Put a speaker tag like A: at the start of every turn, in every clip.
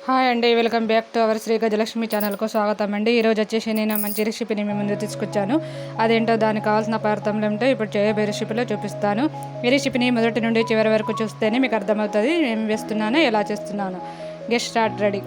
A: Hi అండి, welcome back to our Shri Gajalakshmi ఛానల్కు స్వాగతం అండి. ఈరోజు వచ్చేసి నేను మంచి రెసిపీని మీ ముందు తీసుకొచ్చాను. అదేంటో దానికి కావాల్సిన పదార్థాలు ఏమిటో ఇప్పుడు చేయబోయే రెసిపీలో చూపిస్తాను. ఈ రెసిపీని మొదటి నుండి చివరి వరకు చూస్తేనే మీకు అర్థమవుతుంది ఏం వేస్తున్నాను, ఎలా చేస్తున్నాను. Get start ready.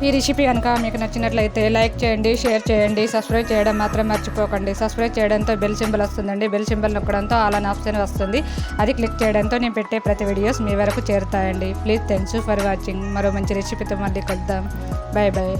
A: ఈ రెసిపీ కనుక మీకు నచ్చినట్లయితే లైక్ చేయండి, షేర్ చేయండి, సబ్స్క్రైబ్ చేయడం మాత్రం మర్చిపోకండి. సబ్స్క్రైబ్ చేయడంతో బెల్ సింబల్ వస్తుందండి. బెల్ సింబల్ నొక్కడంతో ఆల్ అనే ఆప్షన్ వస్తుంది. అది క్లిక్ చేయడంతో నేను పెట్టే ప్రతి వీడియోస్ మీ వరకు చేరుతాయండి. Please thanks for watching. మరో మంచి రెసిపీతో మళ్ళీ కలుద్దాం. Bye bye.